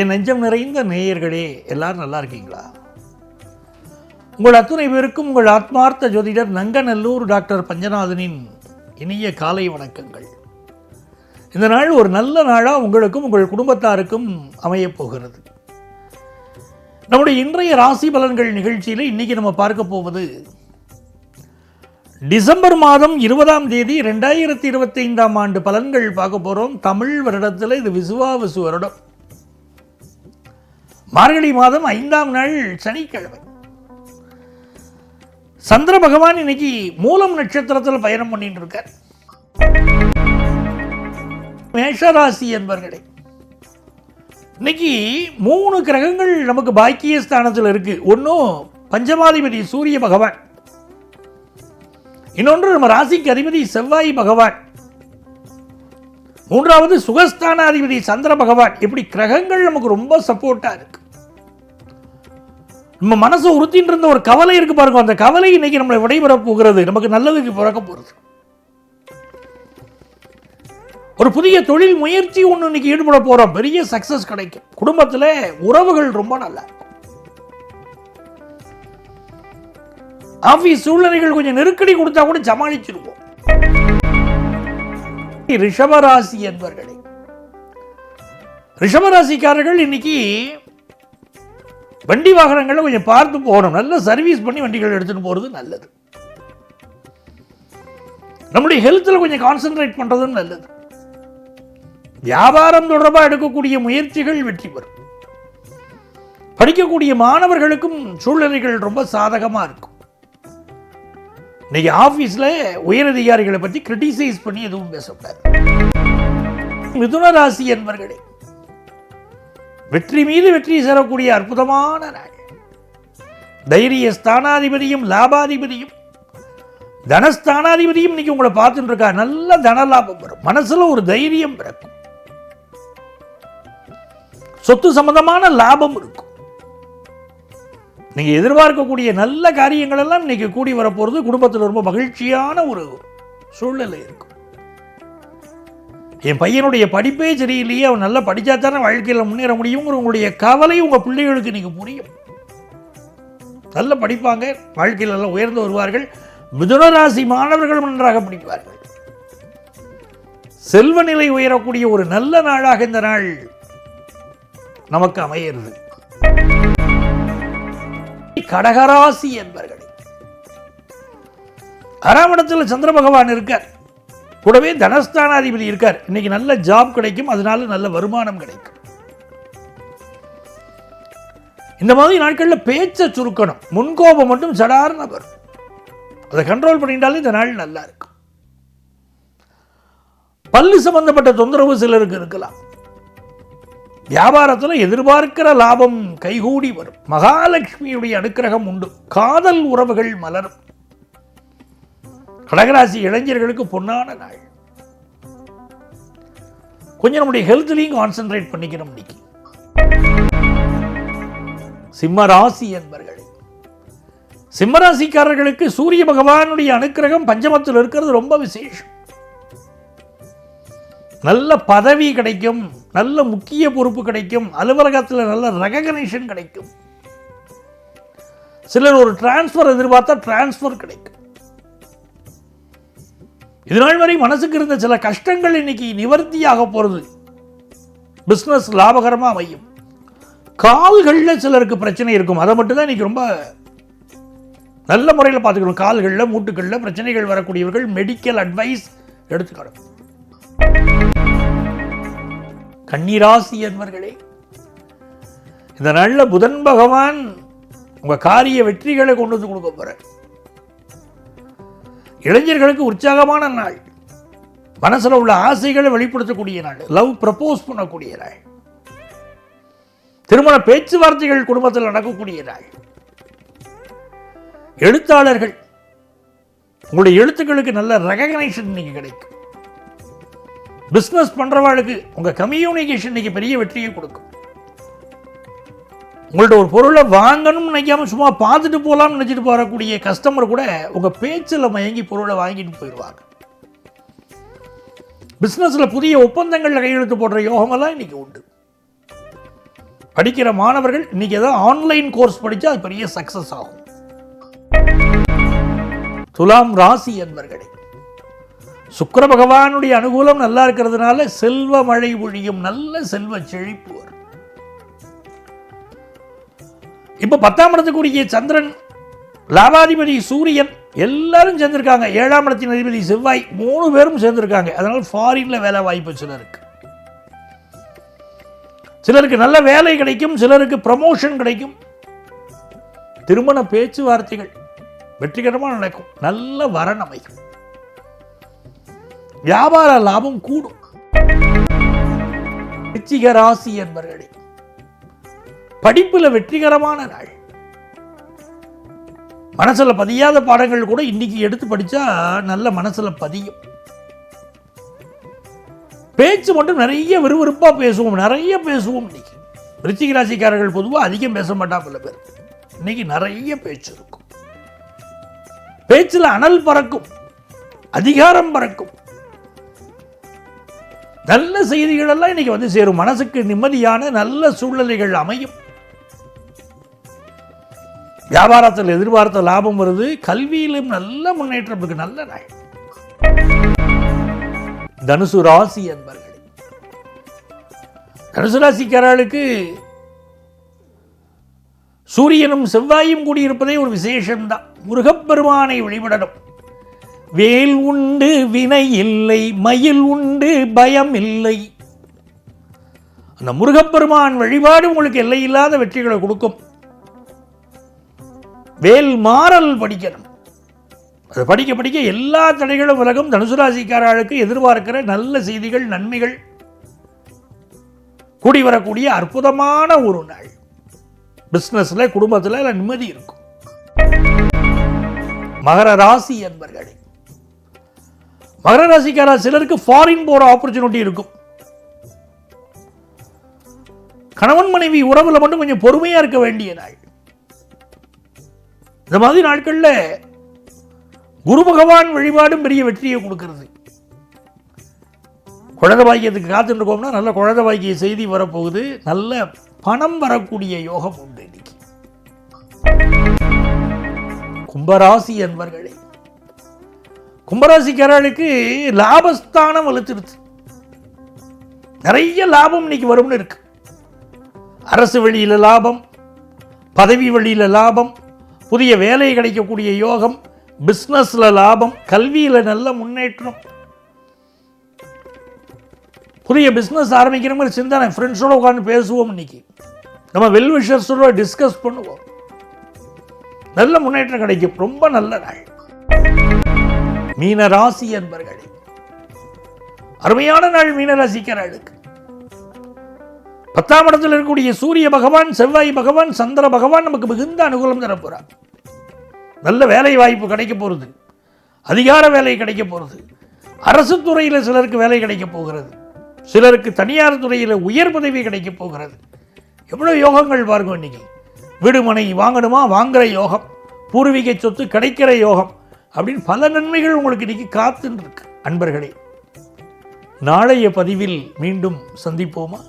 என் நெஞ்சம் நிறைந்த நேயர்களே, எல்லாரும் நல்லா இருக்கீங்களா? உங்கள் அத்துணை பேருக்கும் உங்கள் ஆத்மார்த்த ஜோதிடர் நங்கநல்லூர் டாக்டர் பஞ்சநாதனின் இனிய காலை வணக்கங்கள். இந்த நாள் ஒரு நல்ல நாளாக உங்களுக்கும் உங்கள் குடும்பத்தாருக்கும் அமையப் போகிறது. நம்முடைய இன்றைய ராசி பலன்கள் நிகழ்ச்சியில் இன்றைக்கி நம்ம பார்க்க போவது டிசம்பர் மாதம் 20ஆம் தேதி 2025ஆம் ஆண்டு பலன்கள் பார்க்க போகிறோம். தமிழ் வருடத்தில் இது விசுவாவசு வருடம், மார்கழி மாதம் 5ஆம் நாள் சனிக்கிழமை. சந்திர பகவான் இன்னைக்கு மூலம் நட்சத்திரத்தில் பயணம் பண்ணிட்டு இருக்கார். மேஷராசி என்பர்களே, இன்னைக்கு 3 கிரகங்கள் நமக்கு பாக்கிய ஸ்தானத்தில் இருக்கு. ஒன்றும் பஞ்சமாதிபதி சூரிய பகவான், இன்னொன்று நம்ம ராசிக்கு அதிபதி செவ்வாய் பகவான், மூன்றாவது சுகஸ்தானாதிபதி சந்திர பகவான். இப்படி கிரகங்கள் நமக்கு ரொம்ப சப்போர்ட்டா இருக்கு. நம்ம மனசு உறுத்தின்னு இருந்த ஒரு கவலை இருக்கு பாருங்க, அந்த கவலை இன்னைக்கு நம்மளை விடைபெற போகிறது, நமக்கு நல்லதுக்கு பிறக்க போகிறது. ஒரு புதிய தொழில் முயற்சி ஒன்று இன்னைக்கு ஈடுபட போறோம், பெரிய சக்சஸ் கிடைக்கும். குடும்பத்தில் உறவுகள் ரொம்ப நல்லா இருக்கும். ஆபீஸ் சூழ்நிலைகள் கொஞ்சம் நெருக்கடி கொடுத்தா கூட சமாளிச்சிருவோம். ரிஷபராசி என்பர்களே, ரிஷபராசிக்காரர்கள் இன்னைக்கு வண்டி வாகனங்களை கொஞ்சம் பார்த்து போகணும். நல்ல சர்வீஸ் பண்ணி வண்டிகள் எடுத்துட்டு போறது நல்லது. நம்முடைய ஹெல்த்தில் கொஞ்சம் கான்சென்ட்ரேட் பண்றதும் நல்லது. வியாபாரம் தொடர்பாக எடுக்கக்கூடிய முயற்சிகள் வெற்றி பெறும். படிக்கக்கூடிய மாணவர்களுக்கும் சூழ்நிலைகள் ரொம்ப சாதகமா இருக்கும். இன்னைக்கு ஆபீஸ்ல உயரதிகாரிகளை பற்றி கிரிட்டிசைஸ் பண்ணி எதுவும் பேசக்கூடாது. மிதுன ராசி என்பர்களே, வெற்றி மீது வெற்றி சேரக்கூடிய அற்புதமான நாள். தைரிய ஸ்தானாதிபதியும் லாபாதிபதியும் தனஸ்தானாதிபதியும் இன்னைக்கு உங்களை பார்த்துட்டு இருக்கா. நல்ல தன லாபம் வரும், மனசுல ஒரு தைரியம் பிறக்கும், சொத்து சம்பந்தமான லாபம் இருக்கும். நீங்க எதிர்பார்க்கக்கூடிய நல்ல காரியங்கள் எல்லாம் இன்னைக்கு கூடி வரப்போறது. குடும்பத்தில் ரொம்ப மகிழ்ச்சியான ஒரு சூழ்நிலை இருக்கும். என் பையனுடைய படிப்பே சரியில்லையே, அவன் நல்லா படித்தா தானே வாழ்க்கையில் முன்னேற முடியுங்கிற உங்களுடைய கவலை உங்கள் பிள்ளைகளுக்கு இன்னைக்கு புரியும். நல்ல படிப்பாங்க, வாழ்க்கையில் எல்லாம் உயர்ந்து வருவார்கள். மிதுனராசி மாணவர்கள் நன்றாக படிப்பார்கள். செல்வ நிலை உயரக்கூடிய ஒரு நல்ல நாளாக இந்த நாள் நமக்கு அமையிறது. கடகராசி என்பர்களே, 6ஆம் இடத்தில் சந்திர பகவான் இருக்கார், கூடவே தனஸ்தானாதிபதி இருக்கார். இன்னைக்கு நல்ல ஜாப் கிடைக்கும், அதனால நல்ல வருமானம் கிடைக்கும். இந்த மாதிரி நாட்களில் பேச்சை சுருக்கணும். முன்கோபம் மட்டும் சடார்னு வரும், அதை கண்ட்ரோல் பண்ணிட்டாலும் இந்த நாள் நல்லா இருக்கும். பல்லு சம்பந்தப்பட்ட தொந்தரவு சிலருக்கு இருக்கலாம். வியாபாரத்தில் எதிர்பார்க்கிற லாபம் கைகூடி வரும். மகாலட்சுமியுடைய அனுக்கிரகம் உண்டு. காதல் உறவுகள் மலரும். கடகராசி இளைஞர்களுக்கு பொன்னான நாள். கொஞ்சம் நம்முடைய ஹெல்த்லையும் கான்சென்ட்ரேட் பண்ணிக்கணும் இன்னைக்கு. சிம்மராசி என்பர்களே, சிம்மராசிக்காரர்களுக்கு சூரிய பகவானுடைய அனுக்கிரகம் பஞ்சமத்தில் இருக்கிறது ரொம்ப விசேஷம். நல்ல பதவி கிடைக்கும், நல்ல முக்கிய பொறுப்பு கிடைக்கும், அலுவலகத்தில் நல்ல ரெகக்னிஷன் கிடைக்கும். சிலர் ஒரு டிரான்ஸ்பர் எதிர்பார்த்தா டிரான்ஸ்பர் கிடைக்கும். இதனால் வரை மனசுக்கு இருந்த சில கஷ்டங்கள் இன்னைக்கு நிவர்த்தியாக போறது. பிசினஸ் லாபகரமா அமையும். கால்களில் சிலருக்கு பிரச்சனை இருக்கும், அதை மட்டும் தான் இன்னைக்கு ரொம்ப நல்ல முறையில் பார்த்துக்கணும். கால்களில் மூட்டுகளில் பிரச்சனைகள் வரக்கூடியவர்கள் மெடிக்கல் அட்வைஸ் எடுத்துக்கணும். கன்னிராசி என்பர்களே, இந்த நல்ல புதன் பகவான் உங்க காரிய வெற்றிகளை கொண்டு வந்து கொடுக்க போற. இளைஞர்களுக்கு உற்சாகமான நாள். மனசுல உள்ள ஆசைகளை வெளிப்படுத்தக்கூடிய நாள். லவ் ப்ரப்போஸ் பண்ணக்கூடிய நாள். திருமண பேச்சுவார்த்தைகள் குடும்பத்தில் நடக்கக்கூடிய நாள். எழுத்தாளர்கள், உங்களுடைய எழுத்துக்களுக்கு நல்ல ரெகக்னைஷன் இன்னைக்கு கிடைக்கும். பிசினஸ் பண்றவாளுக்கு உங்க கம்யூனிகேஷன் இன்னைக்கு பெரிய வெற்றியை கொடுக்கும். உங்கள்ட்ட ஒரு பொருளை வாங்கணும்னு நினைக்காம சும்மா பார்த்துட்டு போகலாம்னு நினைச்சிட்டு போகக்கூடிய கஸ்டமர் கூட உங்க பேச்சில் மயங்கி பொருளை வாங்கிட்டு போயிடுவாங்க. பிஸ்னஸில் புதிய ஒப்பந்தங்களில் கையெழுத்து போடுற யோகமெல்லாம் இன்னைக்கு உண்டு. படிக்கிற மாணவர்கள் இன்னைக்கு ஏதாவது ஆன்லைன் கோர்ஸ் படித்தா அது பெரிய சக்சஸ் ஆகும். துலாம் ராசி என்பர்களே, சுக்கிர பகவானுடைய அனுகூலம் நல்லா இருக்கிறதுனால செல்வ மழை பொழியும், நல்ல செல்வ செழிப்பு வரும். இப்ப 10ஆம் இடத்துக்குரிய சந்திரன், லாபாதிபதி சூரியன் எல்லாரும் சேர்ந்திருக்காங்க. 7ஆம் இடத்தின் அதிபதி செவ்வாய் 3 பேரும் சேர்ந்திருக்காங்க. அதனால ஃபாரின்ல வேலை வாய்ப்பு சிலருக்கு நல்ல வேலை கிடைக்கும், சிலருக்கு ப்ரமோஷன் கிடைக்கும். திருமண பேச்சுவார்த்தைகள் வெற்றிகரமாக நடக்கும், நல்ல வரன் அமைக்கும், வியாபார லாபம் கூடும். விருச்சிக ராசி என்பர்களே, படிப்புல வெற்றிகரமான நாள். மனசுல பதியாத பாடங்கள் கூட இன்னைக்கு எடுத்து படிச்சா நல்ல மனசுல பதியும். பேச்சு மட்டும் நிறைய விறுவிறுப்பா பேசுவோம், நிறைய பேசுவோம். இன்னைக்கு விருச்சிக ராசிக்காரர்கள் பொதுவாக அதிகம் பேச மாட்டாங்க. பேர் இன்னைக்கு நிறைய பேச்சு இருக்கும். பேச்சில் அனல் பறக்கும், அதிகாரம் பறக்கும். நல்ல செய்திகள் எல்லாம் இன்னைக்கு வந்து சேரும். மனசுக்கு நிம்மதியான நல்ல சூழ்நிலைகள் அமையும். வியாபாரத்தில் எதிர்பார்த்த லாபம் வருது. கல்வியிலும் நல்ல முன்னேற்றம் இருக்கு. நல்ல நாள். தனுசு ராசி என்பர்களே, தனுசு ராசிக்காரர்களுக்கு சூரியனும் செவ்வாயும் கூடியிருப்பதே ஒரு விசேஷம்தான். முருகப்பெருமானை வழிபடணும். வேல் உண்டு வினை இல்லை, மயில் உண்டு பயம் இல்லை. அந்த முருகப்பெருமான் வழிபாடு உங்களுக்கு எல்லையில்லாத வெற்றிகளை கொடுக்கும். வேல் மாறல் படிக்கணும். அது படிக்க படிக்க எல்லா தடைகளும் விலகும். தனுசு ராசிக்காரர்களுக்கு எதிர்பார்க்கிற நல்ல செய்திகள், நன்மைகள் கூடி வரக்கூடிய அற்புதமான ஒரு நாள். பிசினஸ்ல, குடும்பத்தில் நிம்மதி இருக்கும். மகர ராசி என்பர்களே, மகர ராசிக்கார சிலருக்கு ஃபாரின் போற ஆப்பர்ச்சுனிட்டி இருக்கும். கணவன் மனைவி உறவுல மட்டும் கொஞ்சம் பொறுமையா இருக்க வேண்டிய நாள். இந்த மாதிரி நாட்கள்ல குரு பகவான் வழிபாடும் பெரிய வெற்றியை கொடுக்கிறது. குழந்தை பாக்கியத்துக்கு காத்துட்டு இருக்கோம்னா நல்ல குழந்தை பாக்கிய செய்தி வரப்போகுது. நல்ல பணம் வரக்கூடிய யோகம் உண்டு இன்னைக்கு. கும்பராசி என்பர்களே, கும்பராசிக்காரர்களுக்கு லாபஸ்தானம் வலுத்திருச்சு. நிறைய லாபம் இன்னைக்கு வரும்னு இருக்கு. அரசு வழியில லாபம், பதவி வழியில லாபம், புதிய வேலை கிடைக்கக்கூடிய யோகம், பிசினஸ்ல லாபம், கல்வியில நல்ல முன்னேற்றம். புதிய பிசினஸ் ஆரம்பிக்கிற மாதிரி சிந்தனை. ஃப்ரெண்ட்ஸோட உட்காந்து பேசுவோம். இன்னைக்கு நம்ம வெல்விஷர்ஸோட டிஸ்கஸ் பண்ணுவோம். நல்ல முன்னேற்றம் கிடைக்கும். ரொம்ப நல்ல நாள். மீன ராசி என்பர்களே, அருமையான நாள் மீனராசிக்காரர்களுக்கு. 10ஆம் இடத்தில் இருக்கக்கூடிய சூரிய பகவான், செவ்வாய் பகவான், சந்திர பகவான் நமக்கு மிகுந்த அனுகூலம் தரப்போறார். நல்ல வேலை வாய்ப்பு கிடைக்க போகிறது. அதிகார வேலை கிடைக்க போகிறது. அரசு துறையில் சிலருக்கு வேலை கிடைக்க போகிறது. சிலருக்கு தனியார் துறையில் உயர் பதவி கிடைக்க போகிறது. எவ்வளவு யோகங்கள் பாருங்க. இன்னைக்கு வீடு மனை வாங்கணுமா, வாங்குற யோகம், பூர்வீக சொத்து கிடைக்கிற யோகம் அப்படின்னு பல நன்மைகள் உங்களுக்கு இன்னைக்கு காத்துன்னு இருக்கு. அன்பர்களே, நாளைய பதிவில் மீண்டும் சந்திப்போமா?